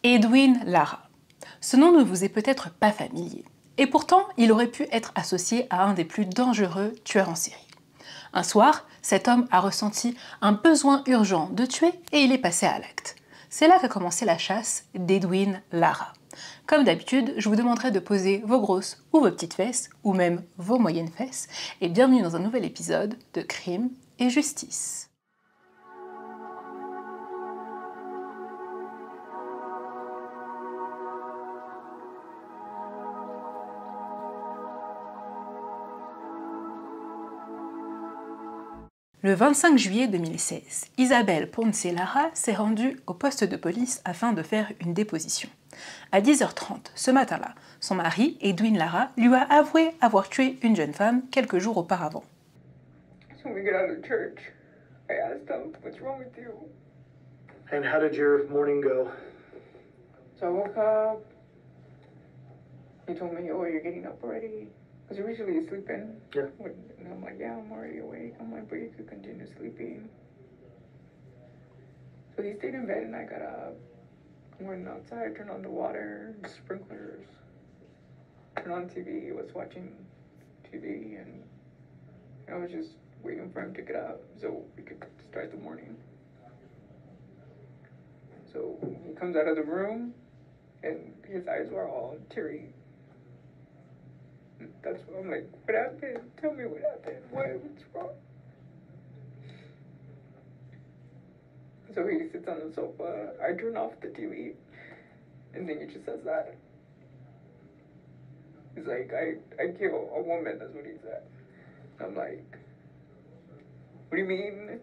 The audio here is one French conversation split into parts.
Edwin Lara. Ce nom ne vous est peut-être pas familier. Et pourtant, il aurait pu être associé à un des plus dangereux tueurs en série. Un soir, cet homme a ressenti un besoin urgent de tuer et il est passé à l'acte. C'est là qu'a commencé la chasse d'Edwin Lara. Comme d'habitude, je vous demanderai de poser vos grosses ou vos petites fesses, ou même vos moyennes fesses, et bienvenue dans un nouvel épisode de Crime et Justice. Le 25 juillet 2016, Isabelle Ponce Lara s'est rendue au poste de police afin de faire une déposition. À 10h30 ce matin-là, son mari, Edwin Lara, lui a avoué avoir tué une jeune femme quelques jours auparavant. So when we get out of church, I asked him, "What's wrong with you?" And how did your morning go? So I woke up. He told me, "Oh, you're getting up already." Because usually he's sleeping. Yeah. And I'm like, "Yeah, I'm already awake." I'm like, "But you could continue sleeping." So he stayed in bed and I got up. Went outside, turned on the water, sprinklers, turned on TV, was watching TV, and I was just waiting for him to get up so we could start the morning. So he comes out of the room and his eyes were all teary. That's what I'm like, "What happened? Tell me what happened. What's wrong?" So he sits on the sofa. I turn off the TV, and then he just says that. He's like, I kill a woman, that's what he said. I'm like, "What do you mean?"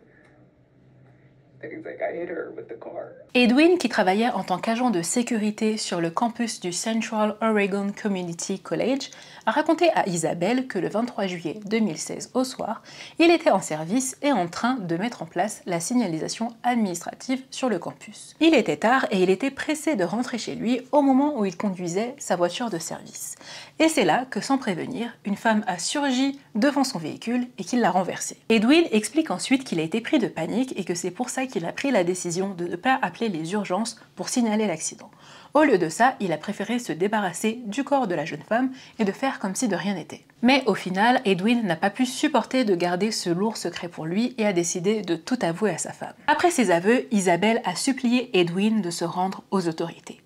Then he's like, "I hit her with the car." Edwin, qui travaillait en tant qu'agent de sécurité sur le campus du Central Oregon Community College, a raconté à Isabelle que le 23 juillet 2016 au soir, il était en service et en train de mettre en place la signalisation administrative sur le campus. Il était tard et il était pressé de rentrer chez lui au moment où il conduisait sa voiture de service. Et c'est là que, sans prévenir, une femme a surgi devant son véhicule et qu'il l'a renversé. Edwin explique ensuite qu'il a été pris de panique et que c'est pour ça qu'il a pris la décision de ne pas appeler les urgences pour signaler l'accident. Au lieu de ça, il a préféré se débarrasser du corps de la jeune femme et de faire comme si de rien n'était. Mais au final, Edwin n'a pas pu supporter de garder ce lourd secret pour lui et a décidé de tout avouer à sa femme. Après ses aveux, Isabelle a supplié Edwin de se rendre aux autorités.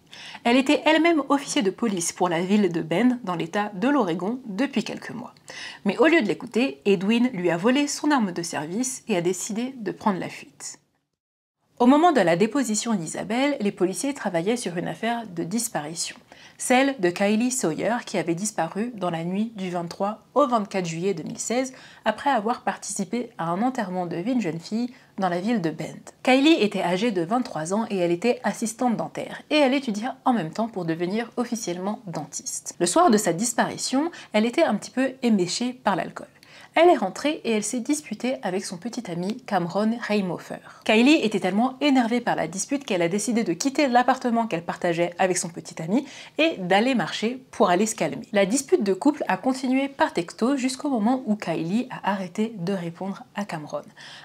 Elle était elle-même officier de police pour la ville de Bend, dans l'état de l'Oregon, depuis quelques mois. Mais au lieu de l'écouter, Edwin lui a volé son arme de service et a décidé de prendre la fuite. Au moment de la déposition d'Isabelle, les policiers travaillaient sur une affaire de disparition, celle de Kylie Sawyer qui avait disparu dans la nuit du 23 au 24 juillet 2016 après avoir participé à un enterrement de vie de jeune fille dans la ville de Bend. Kylie était âgée de 23 ans et elle était assistante dentaire et elle étudiait en même temps pour devenir officiellement dentiste. Le soir de sa disparition, elle était un petit peu éméchée par l'alcool. Elle est rentrée et elle s'est disputée avec son petit ami Cameron Reimhofer. Kylie était tellement énervée par la dispute qu'elle a décidé de quitter l'appartement qu'elle partageait avec son petit ami et d'aller marcher pour aller se calmer. La dispute de couple a continué par texto jusqu'au moment où Kylie a arrêté de répondre à Cameron.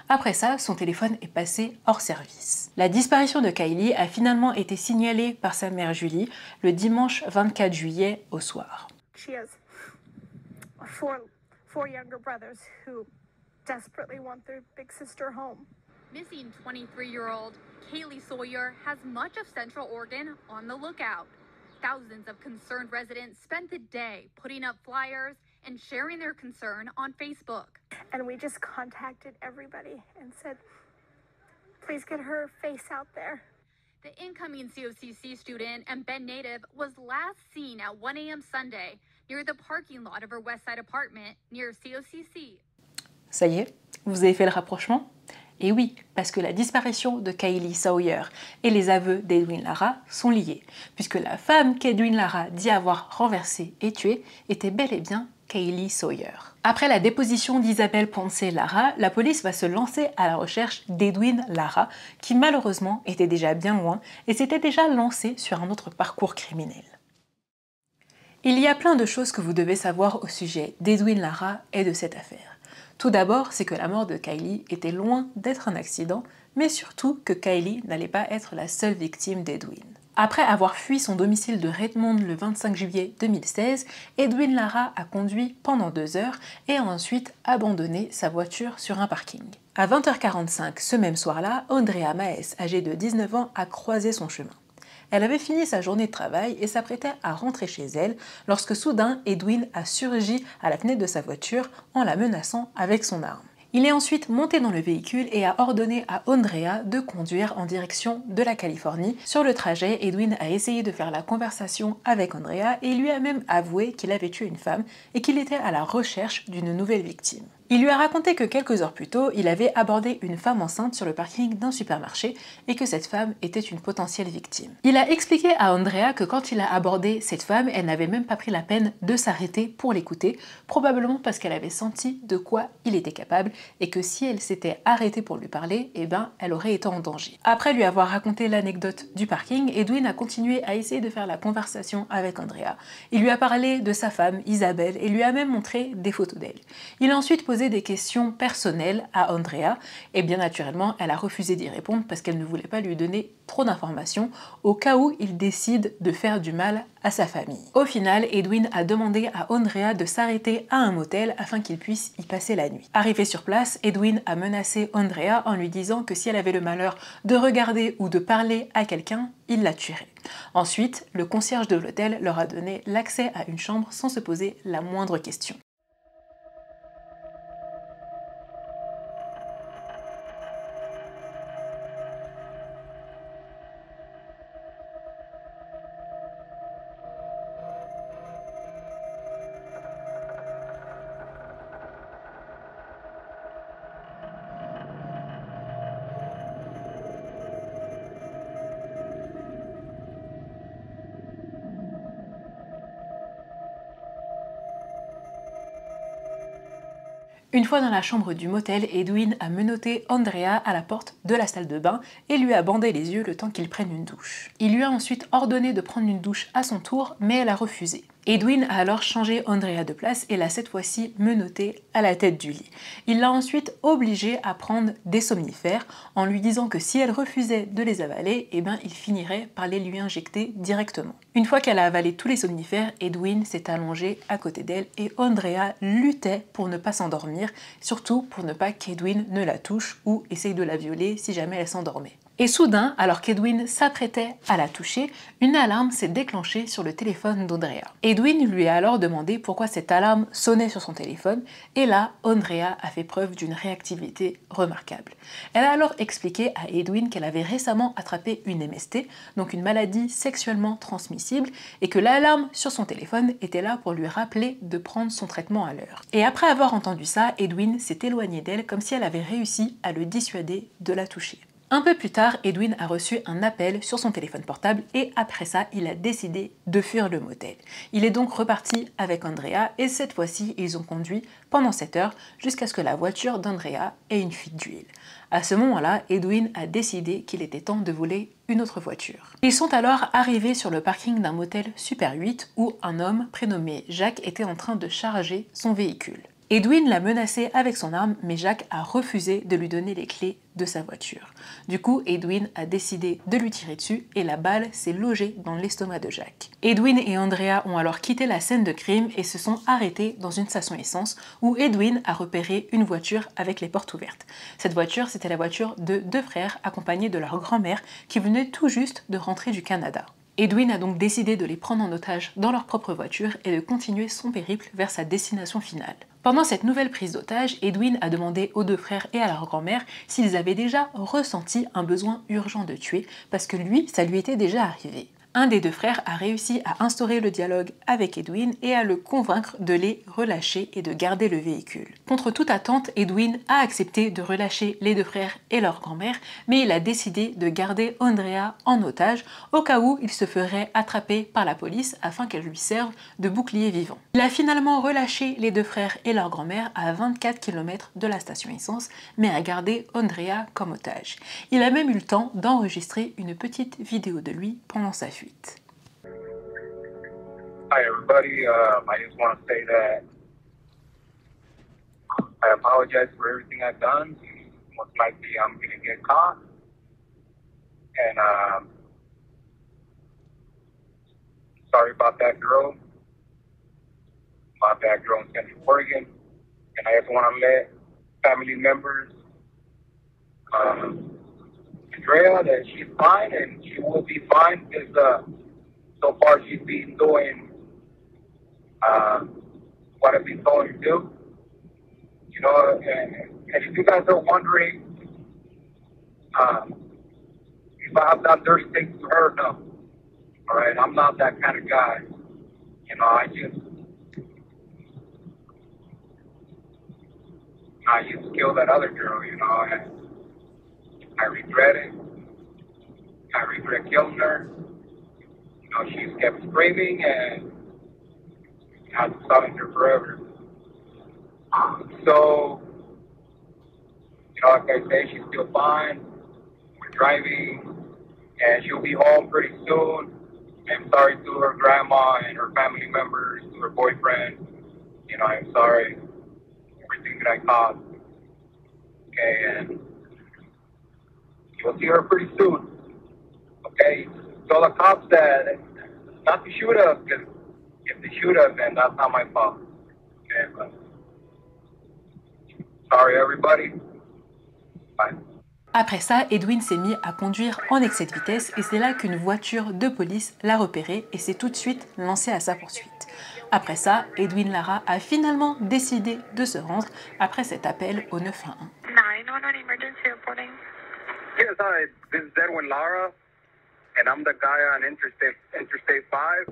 Après ça, son téléphone est passé hors service. La disparition de Kylie a finalement été signalée par sa mère Julie le dimanche 24 juillet au soir. Four younger brothers who desperately want their big sister home. Missing 23-year-old Kaylee Sawyer has much of Central Oregon on the lookout. Thousands of concerned residents spent the day putting up flyers and sharing their concern on Facebook. And we just contacted everybody and said, "Please get her face out there." The incoming COCC student and Bend native was last seen at 1 a.m. Sunday near the parking lot of her Westside apartment near COCC. Ça y est, vous avez fait le rapprochement? Et oui, parce que la disparition de Kylie Sawyer et les aveux d'Edwin Lara sont liés, puisque la femme qu'Edwin Lara dit avoir renversée et tuée était bel et bien Kylie Sawyer. Après la déposition d'Isabelle Ponce Lara, la police va se lancer à la recherche d'Edwin Lara, qui malheureusement était déjà bien loin et s'était déjà lancé sur un autre parcours criminel. Il y a plein de choses que vous devez savoir au sujet d'Edwin Lara et de cette affaire. Tout d'abord, c'est que la mort de Kylie était loin d'être un accident, mais surtout que Kylie n'allait pas être la seule victime d'Edwin. Après avoir fui son domicile de Redmond le 25 juillet 2016, Edwin Lara a conduit pendant 2 heures et a ensuite abandonné sa voiture sur un parking. À 20h45 ce même soir-là, Andrea Maes, âgée de 19 ans, a croisé son chemin. Elle avait fini sa journée de travail et s'apprêtait à rentrer chez elle lorsque soudain Edwin a surgi à la fenêtre de sa voiture en la menaçant avec son arme. Il est ensuite monté dans le véhicule et a ordonné à Andrea de conduire en direction de la Californie. Sur le trajet, Edwin a essayé de faire la conversation avec Andrea et lui a même avoué qu'il avait tué une femme et qu'il était à la recherche d'une nouvelle victime. Il lui a raconté que quelques heures plus tôt, il avait abordé une femme enceinte sur le parking d'un supermarché et que cette femme était une potentielle victime. Il a expliqué à Andrea que quand il a abordé cette femme, elle n'avait même pas pris la peine de s'arrêter pour l'écouter, probablement parce qu'elle avait senti de quoi il était capable et que si elle s'était arrêtée pour lui parler, elle aurait été en danger. Après lui avoir raconté l'anecdote du parking, Edwin a continué à essayer de faire la conversation avec Andrea. Il lui a parlé de sa femme, Isabelle, et lui a même montré des photos d'elle. Il a ensuite posé des questions personnelles à Andrea et bien naturellement elle a refusé d'y répondre parce qu'elle ne voulait pas lui donner trop d'informations au cas où il décide de faire du mal à sa famille. Au final, Edwin a demandé à Andrea de s'arrêter à un motel afin qu'il puisse y passer la nuit. Arrivé sur place, Edwin a menacé Andrea en lui disant que si elle avait le malheur de regarder ou de parler à quelqu'un, il la tuerait. Ensuite, le concierge de l'hôtel leur a donné l'accès à une chambre sans se poser la moindre question. Une fois dans la chambre du motel, Edwin a menotté Andrea à la porte de la salle de bain et lui a bandé les yeux le temps qu'il prenne une douche. Il lui a ensuite ordonné de prendre une douche à son tour, mais elle a refusé. Edwin a alors changé Andrea de place et l'a cette fois-ci menottée à la tête du lit. Il l'a ensuite obligée à prendre des somnifères en lui disant que si elle refusait de les avaler, il finirait par les lui injecter directement. Une fois qu'elle a avalé tous les somnifères, Edwin s'est allongé à côté d'elle et Andrea luttait pour ne pas s'endormir, surtout pour ne pas qu'Edwin ne la touche ou essaye de la violer si jamais elle s'endormait. Et soudain, alors qu'Edwin s'apprêtait à la toucher, une alarme s'est déclenchée sur le téléphone d'Andrea. Edwin lui a alors demandé pourquoi cette alarme sonnait sur son téléphone, et là, Andrea a fait preuve d'une réactivité remarquable. Elle a alors expliqué à Edwin qu'elle avait récemment attrapé une MST, donc une maladie sexuellement transmissible, et que l'alarme sur son téléphone était là pour lui rappeler de prendre son traitement à l'heure. Et après avoir entendu ça, Edwin s'est éloigné d'elle comme si elle avait réussi à le dissuader de la toucher. Un peu plus tard, Edwin a reçu un appel sur son téléphone portable et après ça, il a décidé de fuir le motel. Il est donc reparti avec Andrea et cette fois-ci, ils ont conduit pendant 7 heures jusqu'à ce que la voiture d'Andrea ait une fuite d'huile. À ce moment-là, Edwin a décidé qu'il était temps de voler une autre voiture. Ils sont alors arrivés sur le parking d'un motel Super 8 où un homme prénommé Jacques était en train de charger son véhicule. Edwin l'a menacé avec son arme, mais Jacques a refusé de lui donner les clés de sa voiture. Du coup, Edwin a décidé de lui tirer dessus et la balle s'est logée dans l'estomac de Jacques. Edwin et Andrea ont alors quitté la scène de crime et se sont arrêtés dans une station essence où Edwin a repéré une voiture avec les portes ouvertes. Cette voiture, c'était la voiture de 2 frères accompagnés de leur grand-mère qui venaient tout juste de rentrer du Canada. Edwin a donc décidé de les prendre en otage dans leur propre voiture et de continuer son périple vers sa destination finale. Pendant cette nouvelle prise d'otage, Edwin a demandé aux 2 frères et à leur grand-mère s'ils avaient déjà ressenti un besoin urgent de tuer, parce que lui, ça lui était déjà arrivé. Un des 2 frères a réussi à instaurer le dialogue avec Edwin et à le convaincre de les relâcher et de garder le véhicule. Contre toute attente, Edwin a accepté de relâcher les 2 frères et leur grand-mère, mais il a décidé de garder Andrea en otage au cas où il se ferait attraper par la police afin qu'elle lui serve de bouclier vivant. Il a finalement relâché les 2 frères et leur grand-mère à 24 km de la station essence, mais a gardé Andrea comme otage. Il a même eu le temps d'enregistrer une petite vidéo de lui pendant sa fuite. Hi everybody, I just want to say that I apologize for everything I've done. Most likely I'm going to get caught. And sorry about that girl in Central Oregon. And I just want to let family members, Andrea, that she's fine and she will be fine because so far she's been doing what I've been told her to do. You know, and if you guys are wondering if I have done dirty things to her, no. All right, I'm not that kind of guy. You know, I just killed that other girl, you know, and I regret it. I regret killing her. You know, she's kept screaming and I've been stopping her forever. So, you know, like I say, she's still fine. We're driving and she'll be home pretty soon. I'm sorry to her grandma and her family members, to her boyfriend. You know, I'm sorry everything that I caused. Okay, and you'll see her pretty soon. Okay, tell the cops that not to shoot us, because if they shoot us, then that's not my fault. Okay, but sorry everybody. Bye. Après ça, Edwin s'est mis à conduire en excès de vitesse et c'est là qu'une voiture de police l'a repéré et s'est tout de suite lancé à sa poursuite. Après ça, Edwin Lara a finalement décidé de se rendre après cet appel au 911. 911 emergency reporting. Yes, hi. This is Edwin Lara, and I'm the guy on Interstate 5,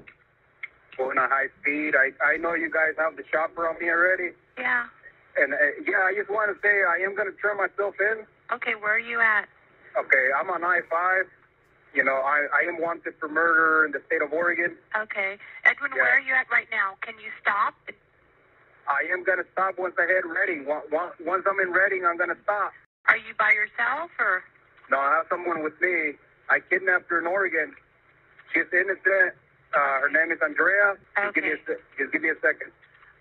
going at high speed. I know you guys have the chopper on me already. Yeah. And yeah, I just want to say I am going to turn myself in. Okay, where are you at? Okay, I'm on I-5. You know, I am wanted for murder in the state of Oregon. Okay. Edwin, Yeah. where are you at right now? Can you stop? I am going to stop once I hit Redding. Once I'm in Redding, I'm going to stop. Are you by yourself or? No, I have someone with me. I kidnapped her in Oregon. She's innocent. Her name is Andrea. Just give me a second.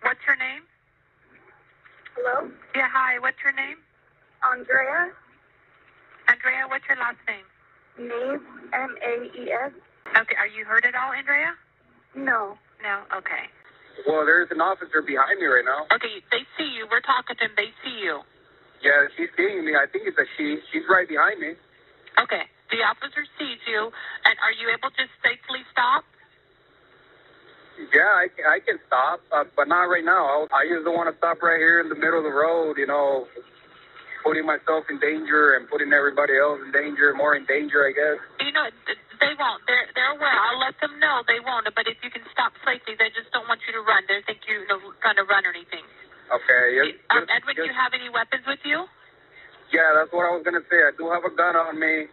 What's her name? Hello? Yeah, hi. What's your name? Andrea? Andrea, what's your last name? Maes, M-A-E-S? Okay, are you hurt at all, Andrea? No. No? Okay. Well, there's an officer behind me right now. Okay, they see you. We're talking to them. They see you. Yeah, she's seeing me. I think it's a she. She's right behind me. Okay. The officer sees you, and are you able to safely stop? Yeah, I can stop, but not right now. I just don't want to stop right here in the middle of the road, you know, putting myself in danger and putting everybody else in danger, more in danger, I guess. You know, they won't. They're aware. I'll let them know they won't. But if you can stop safely, they just don't want you to run. They think you're going to run or anything. Okay. Yes, Edwin, do you have any weapons with you? Yeah, that's what I was going to say. I do have a gun on me.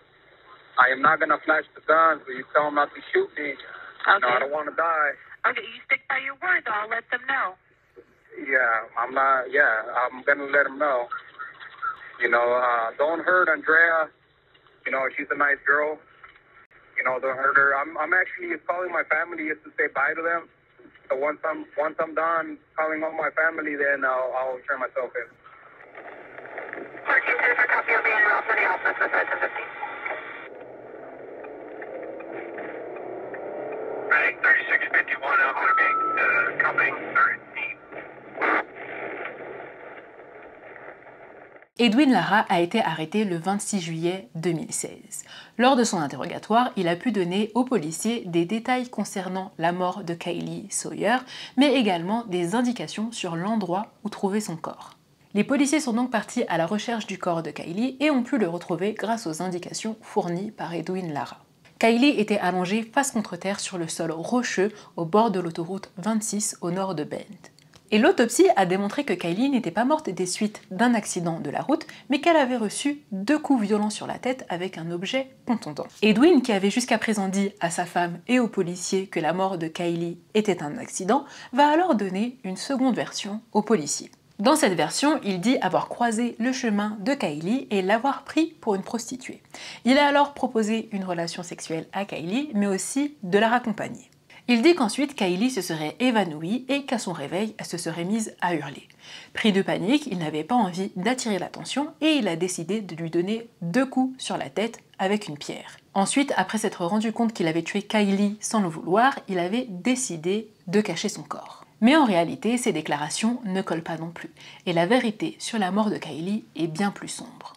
I am not going to flash the gun, so you tell them not to shoot me. Okay. No, I don't want to die. Okay, you stick by your word, though. I'll let them know. Yeah, I'm going to let them know. You know, don't hurt Andrea. You know, she's a nice girl. You know, don't hurt her. I'm actually calling my family just to say bye to them. So once I'm done calling all my family, then I'll turn myself in. 13 copy of the animal for the office with 50. Ready, 3651, I'm going to be coming 13. Edwin Lara a été arrêté le 26 juillet 2016. Lors de son interrogatoire, il a pu donner aux policiers des détails concernant la mort de Kaylee Sawyer, mais également des indications sur l'endroit où trouver son corps. Les policiers sont donc partis à la recherche du corps de Kaylee et ont pu le retrouver grâce aux indications fournies par Edwin Lara. Kaylee était allongée face contre terre sur le sol rocheux au bord de l'autoroute 26 au nord de Bend. Et l'autopsie a démontré que Kaylee n'était pas morte des suites d'un accident de la route, mais qu'elle avait reçu 2 coups violents sur la tête avec un objet contondant. Edwin, qui avait jusqu'à présent dit à sa femme et aux policiers que la mort de Kaylee était un accident, va alors donner une seconde version aux policiers. Dans cette version, il dit avoir croisé le chemin de Kaylee et l'avoir pris pour une prostituée. Il a alors proposé une relation sexuelle à Kaylee, mais aussi de la raccompagner. Il dit qu'ensuite Kylie se serait évanouie et qu'à son réveil, elle se serait mise à hurler. Pris de panique, il n'avait pas envie d'attirer l'attention et il a décidé de lui donner 2 coups sur la tête avec une pierre. Ensuite, après s'être rendu compte qu'il avait tué Kylie sans le vouloir, il avait décidé de cacher son corps. Mais en réalité, ces déclarations ne collent pas non plus, et la vérité sur la mort de Kylie est bien plus sombre.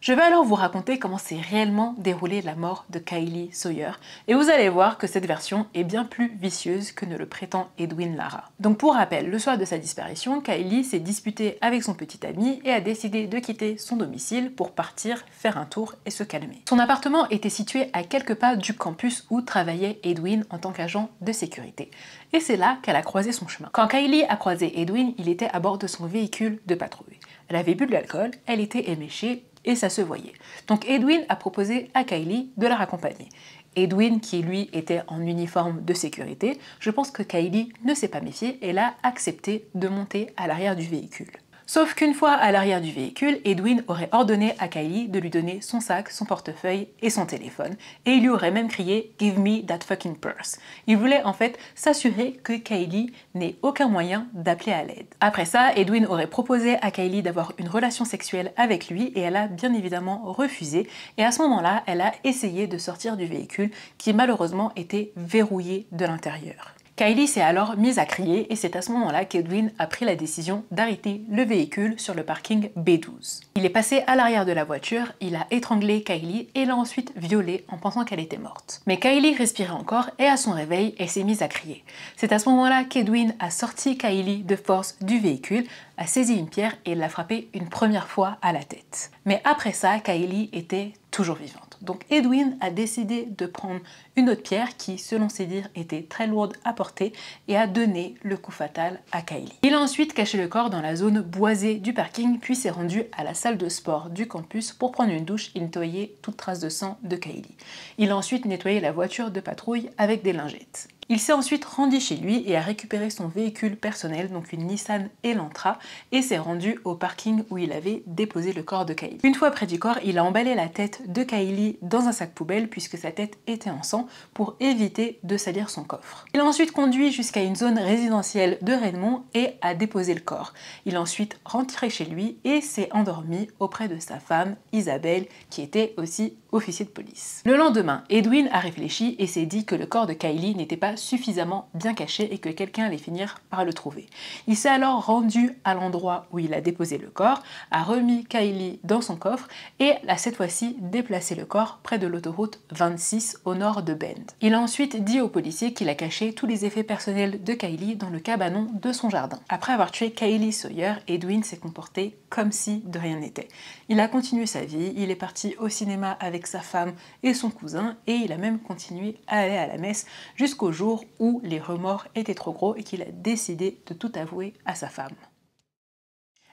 Je vais alors vous raconter comment s'est réellement déroulée la mort de Kylie Sawyer, et vous allez voir que cette version est bien plus vicieuse que ne le prétend Edwin Lara. Donc pour rappel, le soir de sa disparition, Kylie s'est disputée avec son petit ami et a décidé de quitter son domicile pour partir faire un tour et se calmer. Son appartement était situé à quelques pas du campus où travaillait Edwin en tant qu'agent de sécurité. Et c'est là qu'elle a croisé son chemin. Quand Kylie a croisé Edwin, il était à bord de son véhicule de patrouille. Elle avait bu de l'alcool, elle était éméchée, et ça se voyait. Donc Edwin a proposé à Kylie de la raccompagner. Edwin, qui lui était en uniforme de sécurité, je pense que Kylie ne s'est pas méfiée et a accepté de monter à l'arrière du véhicule. Sauf qu'une fois à l'arrière du véhicule, Edwin aurait ordonné à Kylie de lui donner son sac, son portefeuille et son téléphone. Et il lui aurait même crié « Give me that fucking purse ». Il voulait en fait s'assurer que Kylie n'ait aucun moyen d'appeler à l'aide. Après ça, Edwin aurait proposé à Kylie d'avoir une relation sexuelle avec lui et elle a bien évidemment refusé. Et à ce moment-là, elle a essayé de sortir du véhicule qui malheureusement était verrouillé de l'intérieur. Kylie s'est alors mise à crier et c'est à ce moment-là qu'Edwin a pris la décision d'arrêter le véhicule sur le parking B12. Il est passé à l'arrière de la voiture, il a étranglé Kylie et l'a ensuite violée en pensant qu'elle était morte. Mais Kylie respirait encore et à son réveil, elle s'est mise à crier. C'est à ce moment-là qu'Edwin a sorti Kylie de force du véhicule, a saisi une pierre et l'a frappée une première fois à la tête. Mais après ça, Kylie était toujours vivante. Donc Edwin a décidé de prendre une autre pierre qui, selon ses dires, était très lourde à porter et a donné le coup fatal à Kylie. Il a ensuite caché le corps dans la zone boisée du parking puis s'est rendu à la salle de sport du campus pour prendre une douche et nettoyer toute trace de sang de Kylie. Il a ensuite nettoyé la voiture de patrouille avec des lingettes. Il s'est ensuite rendu chez lui et a récupéré son véhicule personnel, donc une Nissan Elantra, et s'est rendu au parking où il avait déposé le corps de Kylie. Une fois près du corps, il a emballé la tête de Kylie dans un sac poubelle puisque sa tête était en sang pour éviter de salir son coffre. Il a ensuite conduit jusqu'à une zone résidentielle de Redmond et a déposé le corps. Il a ensuite rentré chez lui et s'est endormi auprès de sa femme, Isabelle, qui était aussi officier de police. Le lendemain, Edwin a réfléchi et s'est dit que le corps de Kylie n'était pas suffisamment bien caché et que quelqu'un allait finir par le trouver. Il s'est alors rendu à l'endroit où il a déposé le corps, a remis Kylie dans son coffre et a cette fois-ci déplacé le corps près de l'autoroute 26 au nord de Bend. Il a ensuite dit aux policiers qu'il a caché tous les effets personnels de Kylie dans le cabanon de son jardin. Après avoir tué Kylie Sawyer, Edwin s'est comporté comme si de rien n'était. Il a continué sa vie, il est parti au cinéma avec sa femme et son cousin et il a même continué à aller à la messe jusqu'au jour où les remords étaient trop gros et qu'il a décidé de tout avouer à sa femme.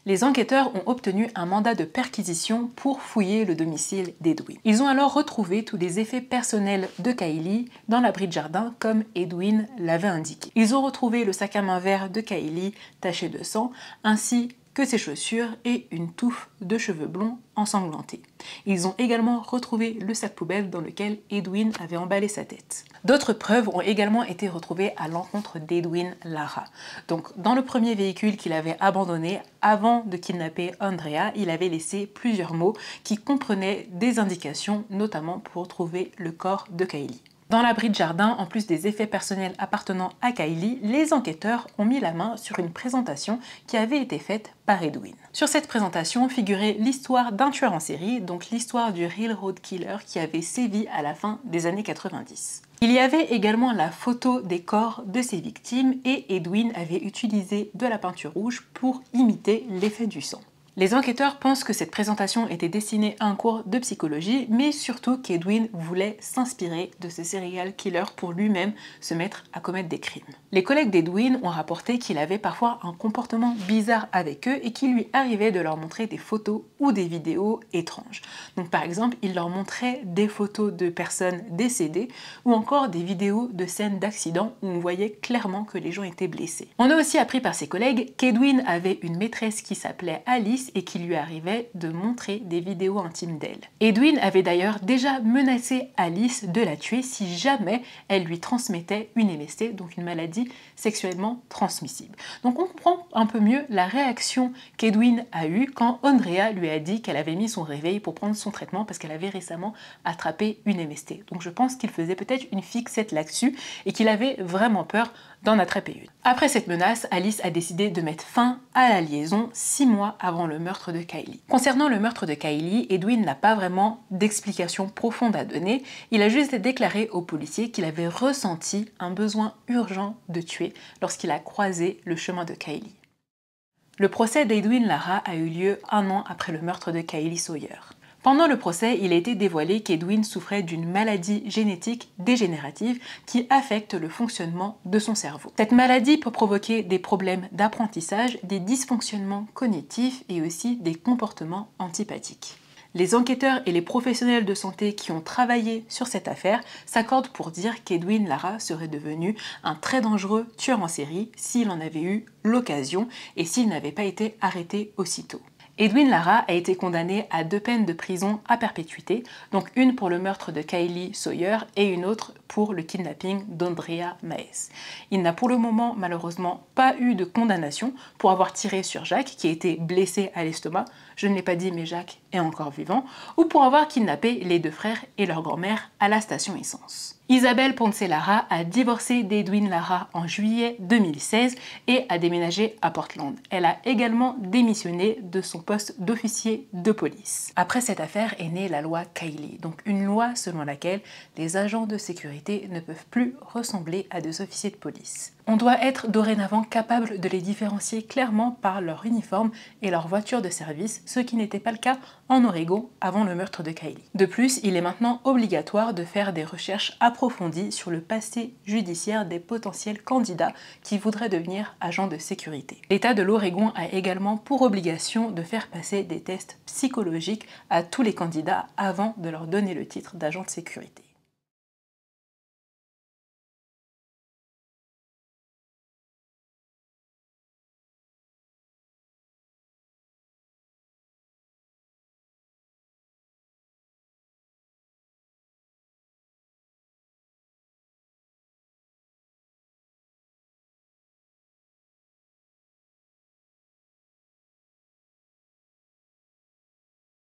Les enquêteurs ont obtenu un mandat de perquisition pour fouiller le domicile d'Edwin. Ils ont alors retrouvé tous les effets personnels de Kylie dans l'abri de jardin comme Edwin l'avait indiqué. Ils ont retrouvé le sac à main vert de Kylie taché de sang ainsi que ses chaussures et une touffe de cheveux blonds ensanglantés. Ils ont également retrouvé le sac poubelle dans lequel Edwin avait emballé sa tête. D'autres preuves ont également été retrouvées à l'encontre d'Edwin Lara. Donc, dans le premier véhicule qu'il avait abandonné avant de kidnapper Andrea, il avait laissé plusieurs mots qui comprenaient des indications, notamment pour trouver le corps de Kylie. Dans l'abri de jardin, en plus des effets personnels appartenant à Kylie, les enquêteurs ont mis la main sur une présentation qui avait été faite par Edwin. Sur cette présentation figurait l'histoire d'un tueur en série, donc l'histoire du Railroad Killer qui avait sévi à la fin des années 90. Il y avait également la photo des corps de ses victimes et Edwin avait utilisé de la peinture rouge pour imiter l'effet du sang. Les enquêteurs pensent que cette présentation était destinée à un cours de psychologie, mais surtout qu'Edwin voulait s'inspirer de ce serial killer pour lui-même se mettre à commettre des crimes. Les collègues d'Edwin ont rapporté qu'il avait parfois un comportement bizarre avec eux et qu'il lui arrivait de leur montrer des photos ou des vidéos étranges. Donc par exemple, il leur montrait des photos de personnes décédées ou encore des vidéos de scènes d'accidents où on voyait clairement que les gens étaient blessés. On a aussi appris par ses collègues qu'Edwin avait une maîtresse qui s'appelait Alice Alice et qu'il lui arrivait de montrer des vidéos intimes d'elle. Edwin avait d'ailleurs déjà menacé Alice de la tuer si jamais elle lui transmettait une MST, donc une maladie sexuellement transmissible. Donc on comprend un peu mieux la réaction qu'Edwin a eue quand Andrea lui a dit qu'elle avait mis son réveil pour prendre son traitement parce qu'elle avait récemment attrapé une MST. Donc je pense qu'il faisait peut-être une fixette là-dessus et qu'il avait vraiment peur d'en attraper une. Après cette menace, Alice a décidé de mettre fin à la liaison 6 mois avant le meurtre de Kylie. Concernant le meurtre de Kylie, Edwin n'a pas vraiment d'explication profonde à donner. Il a juste déclaré aux policiers qu'il avait ressenti un besoin urgent de tuer lorsqu'il a croisé le chemin de Kylie. Le procès d'Edwin Lara a eu lieu 1 an après le meurtre de Kylie Sawyer. Pendant le procès, il a été dévoilé qu'Edwin souffrait d'une maladie génétique dégénérative qui affecte le fonctionnement de son cerveau. Cette maladie peut provoquer des problèmes d'apprentissage, des dysfonctionnements cognitifs et aussi des comportements antipathiques. Les enquêteurs et les professionnels de santé qui ont travaillé sur cette affaire s'accordent pour dire qu'Edwin Lara serait devenu un très dangereux tueur en série s'il en avait eu l'occasion et s'il n'avait pas été arrêté aussitôt. Edwin Lara a été condamné à 2 peines de prison à perpétuité, donc une pour le meurtre de Kylie Sawyer et une autre pour le kidnapping d'Andrea Maes. Il n'a pour le moment malheureusement pas eu de condamnation pour avoir tiré sur Jacques qui a été blessé à l'estomac, je ne l'ai pas dit mais Jacques est encore vivant, ou pour avoir kidnappé les 2 frères et leur grand-mère à la station essence. Isabelle Ponce Lara a divorcé d'Edwin Lara en juillet 2016 et a déménagé à Portland. Elle a également démissionné de son poste d'officier de police. Après cette affaire est née la loi Kylie, donc une loi selon laquelle les agents de sécurité ne peuvent plus ressembler à des officiers de police. On doit être dorénavant capable de les différencier clairement par leur uniforme et leur voiture de service, ce qui n'était pas le cas en Oregon avant le meurtre de Kylie. De plus, il est maintenant obligatoire de faire des recherches approfondies sur le passé judiciaire des potentiels candidats qui voudraient devenir agents de sécurité. L'État de l'Oregon a également pour obligation de faire passer des tests psychologiques à tous les candidats avant de leur donner le titre d'agent de sécurité.